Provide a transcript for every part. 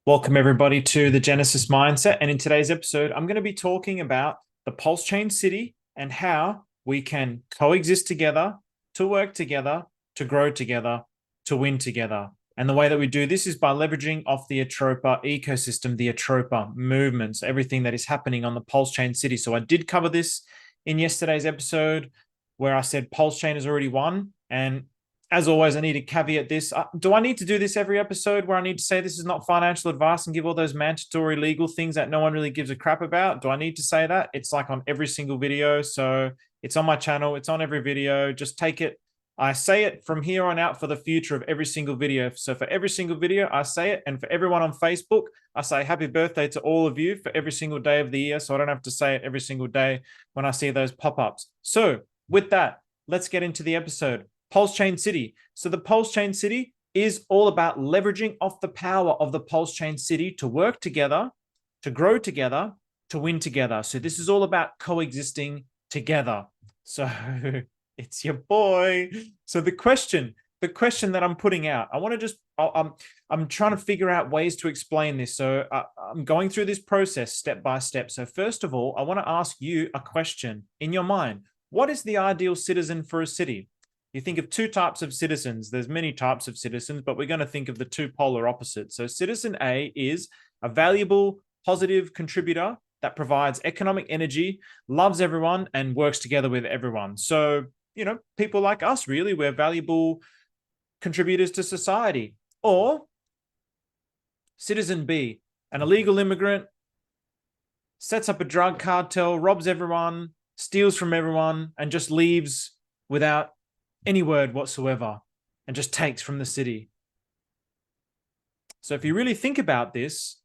Welcome, everybody, to the Genesis Mindset. And in today's episode, I'm going to be talking about the Pulsechain City and how we can coexist together, to work together, to grow together, to win together. And the way that we do this is by leveraging off the ATROPA ecosystem, the ATROPA movements, everything that is happening on the Pulsechain City. So I did cover this in yesterday's episode where I said Pulsechain has already won. And as always, I need to caveat this. Do I need to do this every episode where I need to say this is not financial advice and give all those mandatory legal things that no one really gives a crap about? Do I need to say that? It's like on every single video. So it's on my channel. It's on every video. Just take it. I say it from here on out for the future of every single video. So for every single video, I say it. And for everyone on Facebook, I say happy birthday to all of you for every single day of the year. So I don't have to say it every single day when I see those pop-ups. So with that, let's get into the episode. Pulsechain City. So the Pulsechain City is all about leveraging off the power of the Pulsechain City to work together, to grow together, to win together. So this is all about coexisting together. So it's your boy. So the question that I'm putting out, I'm trying to figure out ways to explain this. So I'm going through this process step by step. So first of all, I want to ask you a question in your mind. What is the ideal citizen for a city? You think of two types of citizens. There's many types of citizens, but we're going to think of the two polar opposites. So citizen A is a valuable, positive contributor that provides economic energy, loves everyone, and works together with everyone. So, people like us, really, we're valuable contributors to society. Or citizen B, an illegal immigrant, sets up a drug cartel, robs everyone, steals from everyone, and just leaves without any word whatsoever and just takes from the city. So if you really think about this,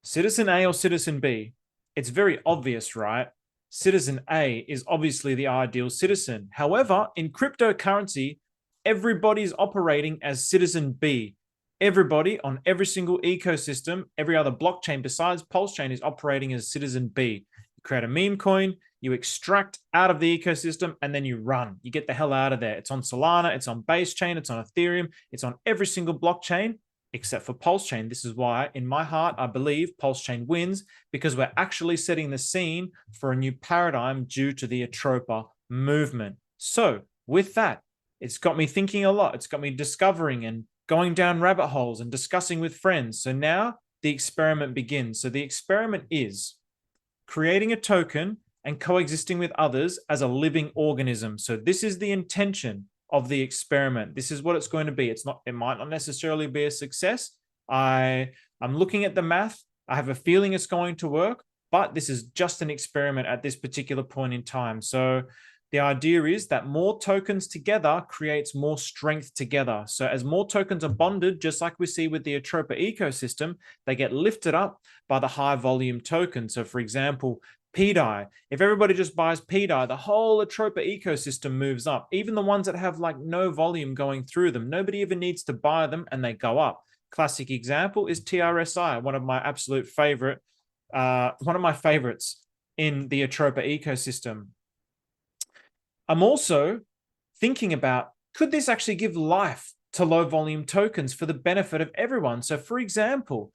citizen A or citizen B, it's very obvious, right? Citizen A is obviously the ideal citizen. However, in cryptocurrency, everybody's operating as citizen B. Everybody on every single ecosystem, every other blockchain besides Pulsechain is operating as citizen B. You create a meme coin, you extract out of the ecosystem, and then you run. You get the hell out of there. It's on Solana, it's on Base Chain, it's on Ethereum, it's on every single blockchain except for Pulsechain. This is why, in my heart, I believe Pulsechain wins, because we're actually setting the scene for a new paradigm due to the ATROPA movement. So with that, it's got me thinking a lot. It's got me discovering and going down rabbit holes and discussing with friends. So now the experiment begins. So the experiment is creating a token and coexisting with others as a living organism. So this is the intention of the experiment. This is what it's going to be. It might not necessarily be a success. I'm looking at the math. I have a feeling it's going to work, but this is just an experiment at this particular point in time. So the idea is that more tokens together creates more strength together. So as more tokens are bonded, just like we see with the ATROPA ecosystem, they get lifted up by the high volume token. So for example, PDI. If everybody just buys PDI, the whole ATROPA ecosystem moves up. Even the ones that have like no volume going through them, nobody even needs to buy them and they go up. Classic example is TRSI, one of my favorites in the ATROPA ecosystem. I'm also thinking about, could this actually give life to low volume tokens for the benefit of everyone? So for example,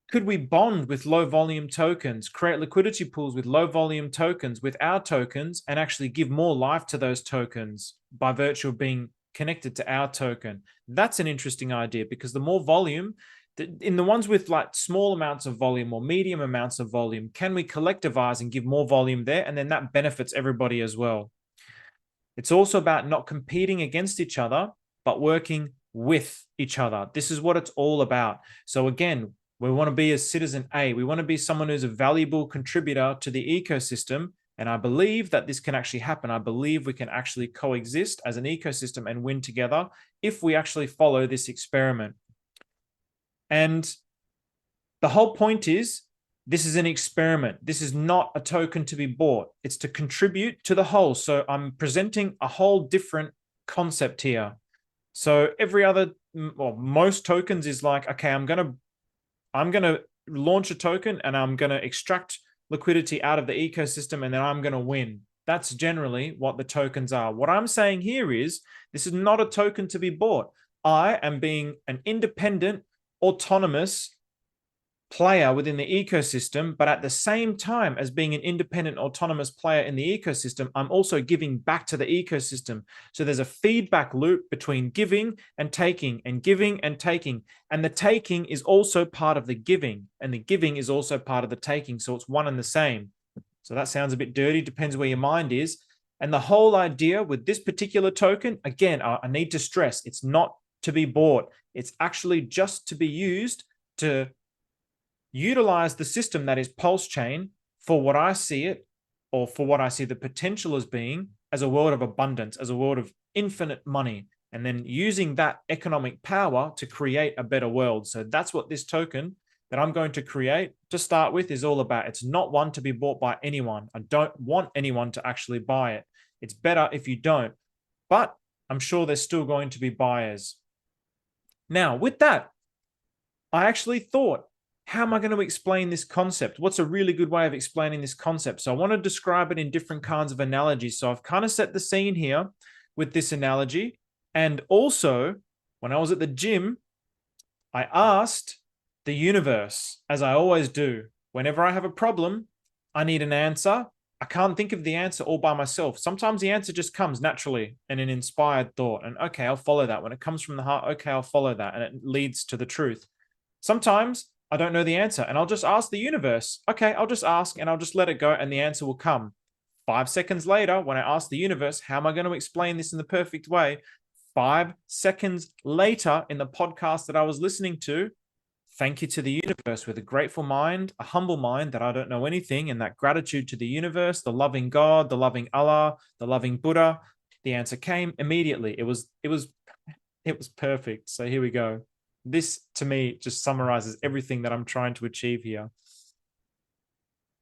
could we bond with low volume tokens, create liquidity pools with low volume tokens with our tokens, and actually give more life to those tokens by virtue of being connected to our token? That's an interesting idea, because the more volume, in the ones with like small amounts of volume or medium amounts of volume, can we collectivize and give more volume there? And then that benefits everybody as well. It's also about not competing against each other, but working with each other. This is what it's all about. So again, we want to be a citizen A. We want to be someone who's a valuable contributor to the ecosystem. And I believe that this can actually happen. I believe we can actually coexist as an ecosystem and win together if we actually follow this experiment. And the whole point is, this is an experiment. This is not a token to be bought. It's to contribute to the whole. So I'm presenting a whole different concept here. So most tokens is like, okay, I'm going to launch a token and I'm going to extract liquidity out of the ecosystem and then I'm going to win. That's generally what the tokens are. What I'm saying here is, this is not a token to be bought. I am being an independent, autonomous player within the ecosystem, but at the same time as being an independent, autonomous player in the ecosystem, I'm also giving back to the ecosystem. So there's a feedback loop between giving and taking, and giving and taking. And the taking is also part of the giving, and the giving is also part of the taking. So it's one and the same. So that sounds a bit dirty, depends where your mind is. And the whole idea with this particular token, again, I need to stress, it's not to be bought. It's actually just to be used to utilize the system that is Pulsechain for what I see it, or for what I see the potential as being, as a world of abundance, as a world of infinite money, and then using that economic power to create a better world. So that's what this token that I'm going to create to start with is all about. It's not one to be bought by anyone. I don't want anyone to actually buy it. It's better if you don't, but I'm sure there's still going to be buyers. Now, with that, I actually thought, how am I going to explain this concept? What's a really good way of explaining this concept? So I want to describe it in different kinds of analogies. So I've kind of set the scene here with this analogy. And also, when I was at the gym, I asked the universe, as I always do, whenever I have a problem, I need an answer. I can't think of the answer all by myself. Sometimes the answer just comes naturally in an inspired thought. And okay, I'll follow that. When it comes from the heart, okay, I'll follow that. And it leads to the truth. Sometimes I don't know the answer and I'll just ask the universe. Okay, I'll just ask and I'll just let it go and the answer will come. 5 seconds later, when I ask the universe, how am I going to explain this in the perfect way? 5 seconds later in the podcast that I was listening to, thank you to the universe with a grateful mind, a humble mind that I don't know anything, and that gratitude to the universe, the loving God, the loving Allah, the loving Buddha. The answer came immediately. It was perfect. So here we go. This, to me, just summarizes everything that I'm trying to achieve here.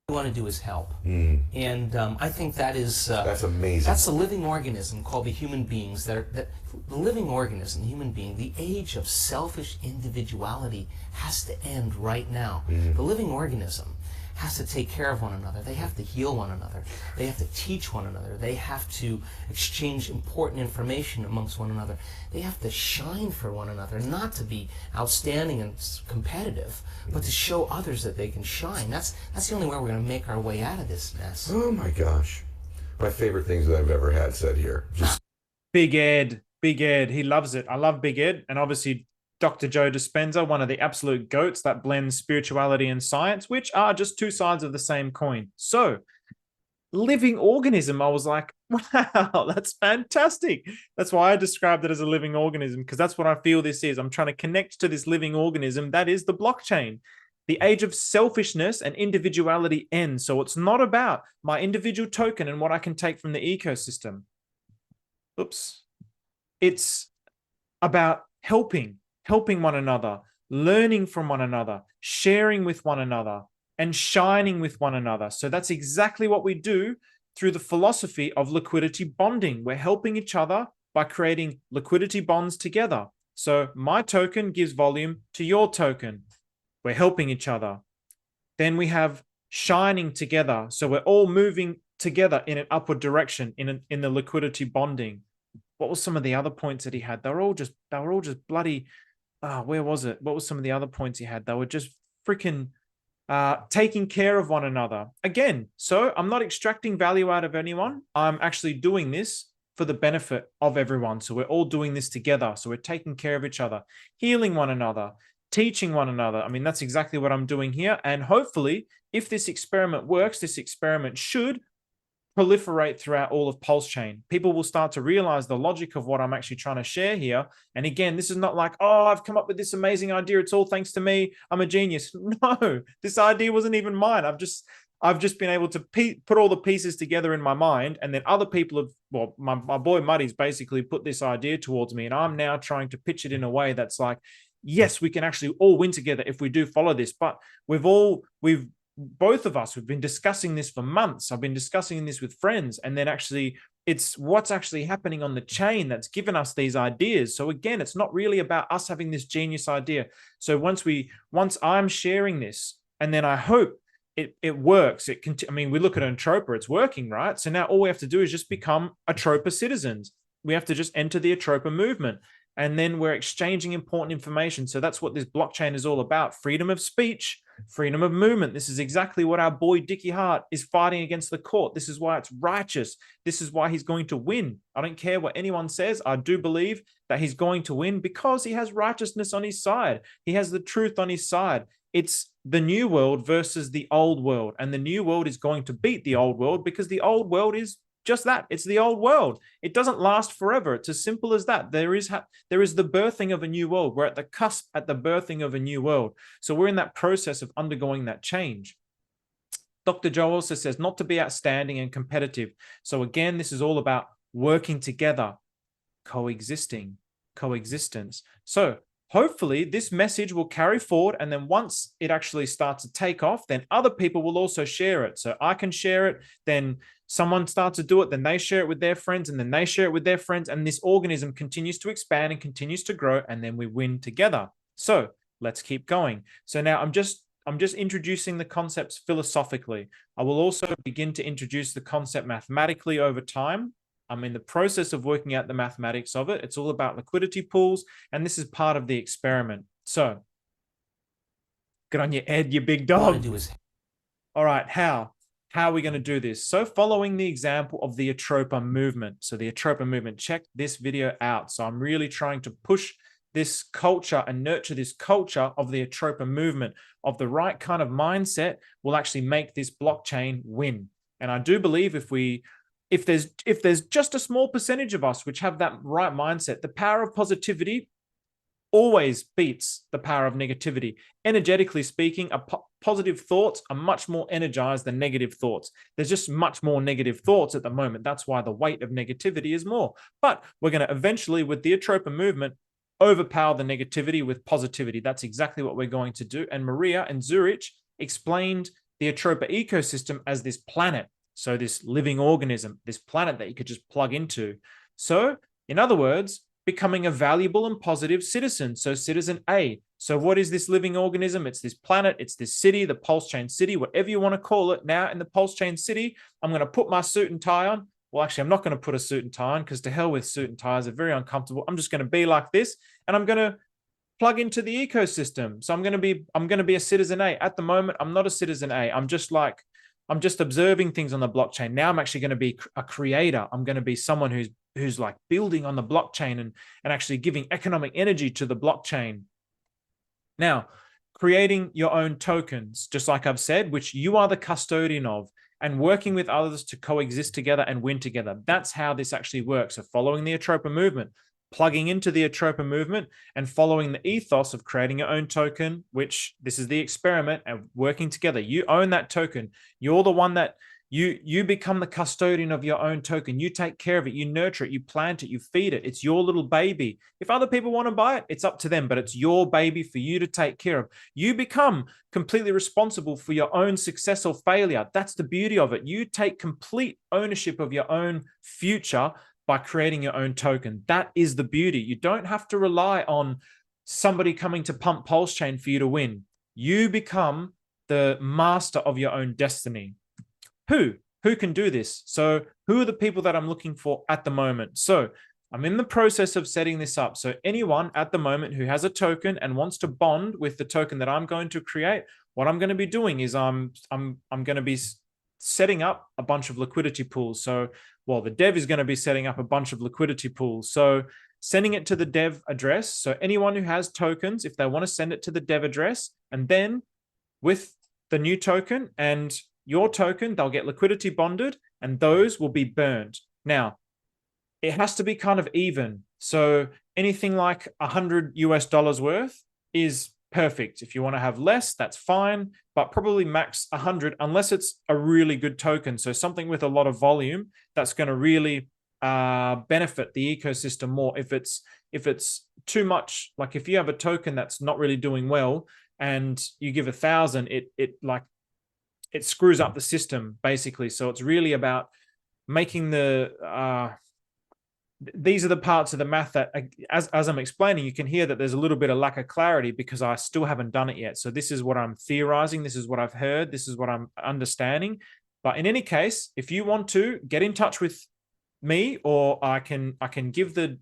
What we want to do is help. And I think that is... that's amazing. That's a living organism called the human beings. The living organism, the human being, the age of selfish individuality has to end right now. The living organism has to take care of one another. They have to heal one another. They have to teach one another. They have to exchange important information amongst one another. They have to shine for one another, not to be outstanding and competitive, but to show others that they can shine. That's the only way we're going to make our way out of this mess. Oh my gosh. My favorite things that I've ever had said here. Just Big Ed, he loves it. I love Big Ed. And obviously Dr. Joe Dispenza, one of the absolute goats that blends spirituality and science, which are just two sides of the same coin. So, living organism, I was like, wow, that's fantastic. That's why I described it as a living organism, because that's what I feel this is. I'm trying to connect to this living organism that is the blockchain. The age of selfishness and individuality ends. So it's not about my individual token and what I can take from the ecosystem. Oops. It's about helping one another, learning from one another, sharing with one another, and shining with one another. So that's exactly what we do through the philosophy of liquidity bonding. We're helping each other by creating liquidity bonds together. So my token gives volume to your token. We're helping each other. Then we have shining together. So we're all moving together in an upward direction in the liquidity bonding. What was some of the other points that he had? They were all just bloody... where was it? What was some of the other points he had? They were just freaking taking care of one another. Again, so I'm not extracting value out of anyone. I'm actually doing this for the benefit of everyone. So we're all doing this together. So we're taking care of each other, healing one another, teaching one another. I mean, that's exactly what I'm doing here. And hopefully, if this experiment works, this experiment should proliferate throughout all of Pulsechain. People will start to realize the logic of what I'm actually trying to share here. And again, this is not like, oh, I've come up with this amazing idea. It's all thanks to me. I'm a genius. No, this idea wasn't even mine. I've just been able to put all the pieces together in my mind. And then other people have, well, my boy Muddy's basically put this idea towards me. And I'm now trying to pitch it in a way that's like, yes, we can actually all win together if we do follow this. But both of us, we've been discussing this for months. I've been discussing this with friends, and then actually it's what's actually happening on the chain that's given us these ideas. So again, it's not really about us having this genius idea. So once I'm sharing this, and then I hope it works. I mean, we look at ATROPA, it's working, right? So now all we have to do is just become ATROPA citizens. We have to just enter the ATROPA movement, and then we're exchanging important information. So that's what this blockchain is all about: freedom of speech, freedom of movement. This is exactly what our boy Dickie Hart is fighting against the court. This is why it's righteous. This is why he's going to win. I don't care what anyone says. I do believe that he's going to win because he has righteousness on his side. He has the truth on his side. It's the new world versus the old world. And the new world is going to beat the old world because the old world is just that. It's the old world. It doesn't last forever. It's as simple as that. There is the birthing of a new world. We're at the cusp at the birthing of a new world. So we're in that process of undergoing that change. Dr. Joe also says not to be outstanding and competitive. So again, this is all about working together, coexisting, coexistence. So hopefully this message will carry forward, and then once it actually starts to take off, then other people will also share it. So I can share it, then someone starts to do it, then they share it with their friends, and then they share it with their friends, and this organism continues to expand and continues to grow, and then we win together. So let's keep going. So now I'm just introducing the concepts philosophically. I will also begin to introduce the concept mathematically over time. I'm in the process of working out the mathematics of it. It's all about liquidity pools, and this is part of the experiment. So, get on your head, you big dog. All right, how are we going to do this? So, following the example of the ATROPA movement. So, the ATROPA movement, check this video out. So, I'm really trying to push this culture and nurture this culture of the ATROPA movement, of the right kind of mindset will actually make this blockchain win. And I do believe if there's just a small percentage of us which have that right mindset, the power of positivity always beats the power of negativity. Energetically speaking, positive thoughts are much more energized than negative thoughts. There's just much more negative thoughts at the moment. That's why the weight of negativity is more. But we're going to eventually, with the ATROPA movement, overpower the negativity with positivity. That's exactly what we're going to do. And Maria and Zurich explained the ATROPA ecosystem as this planet. So this living organism, this planet that you could just plug into. So in other words, becoming a valuable and positive citizen. So citizen A. So what is this living organism? It's this planet, it's this city, the Pulsechain City, whatever you want to call it. Now in the Pulsechain City, I'm going to put my suit and tie on. Well, actually, I'm not going to put a suit and tie on because to hell with suit and ties, they're very uncomfortable. I'm just going to be like this, and I'm going to plug into the ecosystem. So I'm going to be a citizen A. At the moment, I'm not a citizen A. I'm just observing things on the blockchain. Now I'm actually going to be a creator. I'm going to be someone who's like building on the blockchain and actually giving economic energy to the blockchain. Now, creating your own tokens, just like I've said, which you are the custodian of, and working with others to coexist together and win together. That's how this actually works. So following the ATROPA movement, plugging into the ATROPA movement and following the ethos of creating your own token, which this is the experiment, and working together. You own that token. You're the one that you become the custodian of your own token. You take care of it. You nurture it. You plant it. You feed it. It's your little baby. If other people want to buy it, it's up to them, but it's your baby for you to take care of. You become completely responsible for your own success or failure. That's the beauty of it. You take complete ownership of your own future by creating your own token. That is the beauty. You don't have to rely on somebody coming to pump Pulsechain for you to win. You become the master of your own destiny. Who can do this? So who are the people that I'm looking for at the moment? So I'm in the process of setting this up. So anyone at the moment who has a token and wants to bond with the token that I'm going to create, what I'm going to be doing is I'm going to be setting up a bunch of liquidity pools. So, well, the dev is going to be setting up a bunch of liquidity pools. So sending it to the dev address. So anyone who has tokens, if they want to send it to the dev address, and then with the new token and your token, they'll get liquidity bonded, and those will be burned. Now, it has to be kind of even. So anything like $100 worth is perfect. If you want to have less, that's fine, but probably max 100 unless it's a really good token. So something with a lot of volume that's going to really benefit the ecosystem more. If it's too much, like if you have a token that's not really doing well and you give 1,000, it screws up the system basically. So it's really about making these are the parts of the math that as I'm explaining, you can hear that there's a little bit of lack of clarity because I still haven't done it yet. So this is what I'm theorizing. This is what I've heard. This is what I'm understanding. But in any case, if you want to get in touch with me, or I can give the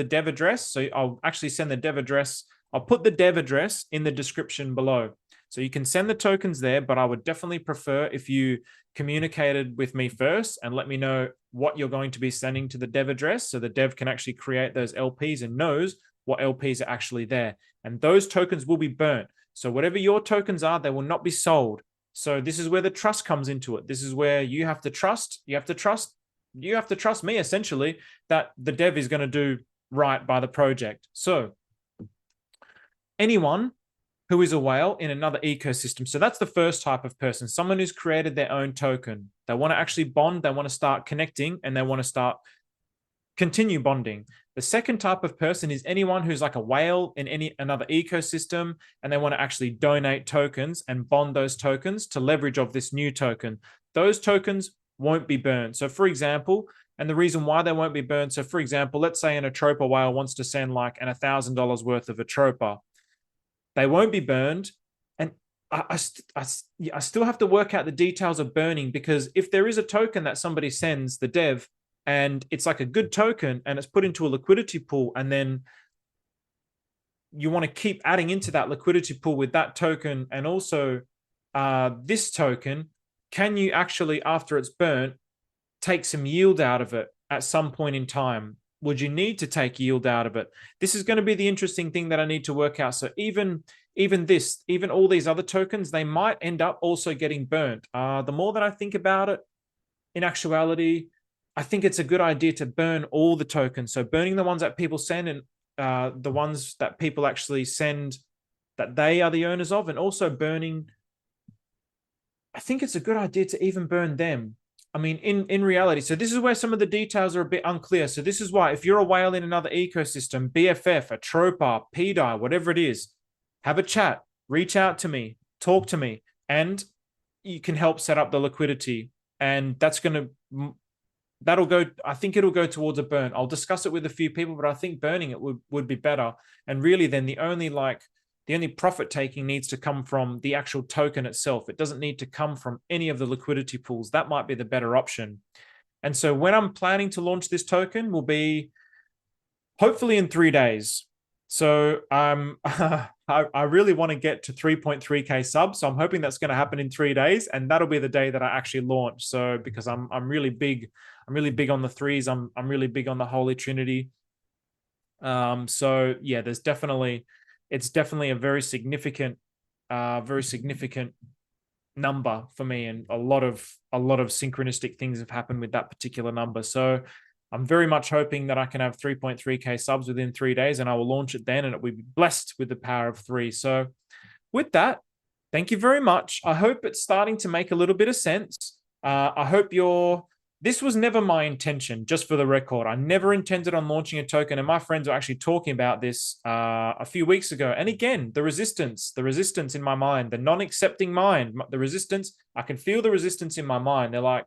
dev address. So I'll actually send the dev address. I'll put the dev address in the description below. So you can send the tokens there, but I would definitely prefer if you communicated with me first and let me know what you're going to be sending to the dev address, so the dev can actually create those LPs and knows what LPs are actually there. And those tokens will be burnt. So whatever your tokens are, they will not be sold. So this is where the trust comes into it. This is where you have to trust me, essentially, that the dev is going to do right by the project. So anyone who is a whale in another ecosystem. So that's the first type of person, someone who's created their own token. They want to actually bond, they want to start connecting, and they want to continue bonding. The second type of person is anyone who's like a whale in another ecosystem, and they want to actually donate tokens and bond those tokens to leverage of this new token. Those tokens won't be burned. So for example, and the reason why they won't be burned, so for example, let's say an ATROPA whale wants to send like an $1,000 worth of ATROPA. They won't be burned. And I still have to work out the details of burning, because if there is a token that somebody sends, the dev, and it's like a good token and it's put into a liquidity pool, and then you want to keep adding into that liquidity pool with that token and also this token, can you actually, after it's burnt, take some yield out of it at some point in time? Would you need to take yield out of it? This is going to be the interesting thing that I need to work out. So even all these other tokens, they might end up also getting burnt. The more that I think about it, in actuality, I think it's a good idea to burn all the tokens. So burning the ones that people send, and the ones that people actually send that they are the owners of, and also burning, I think it's a good idea to even burn them. I mean, in reality, so this is where some of the details are a bit unclear. So this is why, if you're a whale in another ecosystem, BFF, ATROPA, PDI, whatever it is, have a chat, reach out to me, talk to me, and you can help set up the liquidity. And that'll go, I think it'll go towards a burn. I'll discuss it with a few people, but I think burning it would be better. And really then the only profit taking needs to come from the actual token itself. It doesn't need to come from any of the liquidity pools. That might be the better option. And so when I'm planning to launch this token will be hopefully in 3 days. So I really want to get to 3.3K subs. So I'm hoping that's going to happen in 3 days, and that'll be the day that I actually launch. So because I'm really big on the threes. I'm really big on the Holy Trinity. So yeah, it's definitely a very significant number for me, and a lot of synchronistic things have happened with that particular number. So I'm very much hoping that I can have 3.3K subs within 3 days, and I will launch it then, and it will be blessed with the power of 3. So with that, thank you very much. I hope it's starting to make a little bit of sense. I hope this was never my intention, just for the record. I never intended on launching a token, and my friends were actually talking about this a few weeks ago. And again, the resistance in my mind, the non-accepting mind, the resistance, I can feel the resistance in my mind. They're like,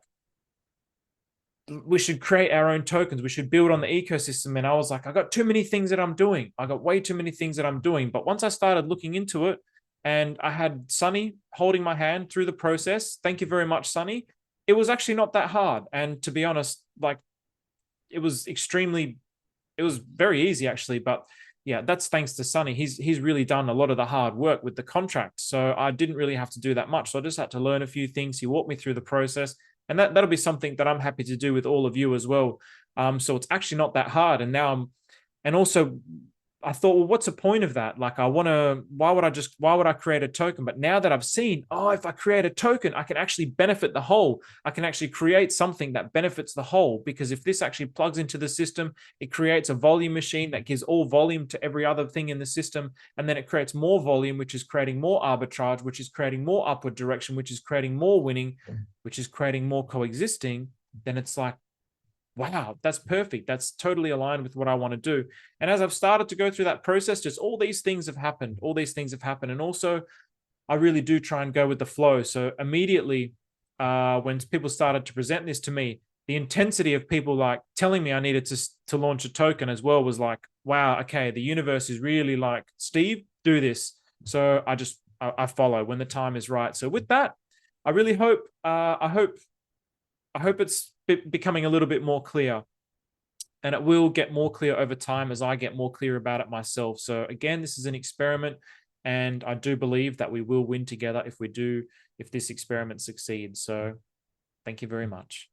we should create our own tokens. We should build on the ecosystem. And I was like, I got too many things that I'm doing. I got way too many things that I'm doing. But once I started looking into it, and I had Sunny holding my hand through the process, thank you very much, Sunny. It was actually not that hard. And to be honest, like, it was very easy actually. But yeah, that's thanks to Sunny. He's really done a lot of the hard work with the contract. So I didn't really have to do that much. So I just had to learn a few things. He walked me through the process. And that'll be something that I'm happy to do with all of you as well. So it's actually not that hard. And now also I thought, well, what's the point of that? Like, why would I create a token? But now that I've seen, if I create a token, I can actually benefit the whole. I can actually create something that benefits the whole, because if this actually plugs into the system, it creates a volume machine that gives all volume to every other thing in the system. And then it creates more volume, which is creating more arbitrage, which is creating more upward direction, which is creating more winning, which is creating more coexisting. Then it's like, wow, that's perfect. That's totally aligned with what I want to do. And as I've started to go through that process, just all these things have happened. And also, I really do try and go with the flow. So immediately, when people started to present this to me, the intensity of people like telling me I needed to launch a token as well was like, wow, okay, the universe is really like, Steve, do this. So I follow when the time is right. So with that, I really hope, I hope it's becoming a little bit more clear, and it will get more clear over time as I get more clear about it myself. So again, this is an experiment. And I do believe that we will win together if this experiment succeeds. So thank you very much.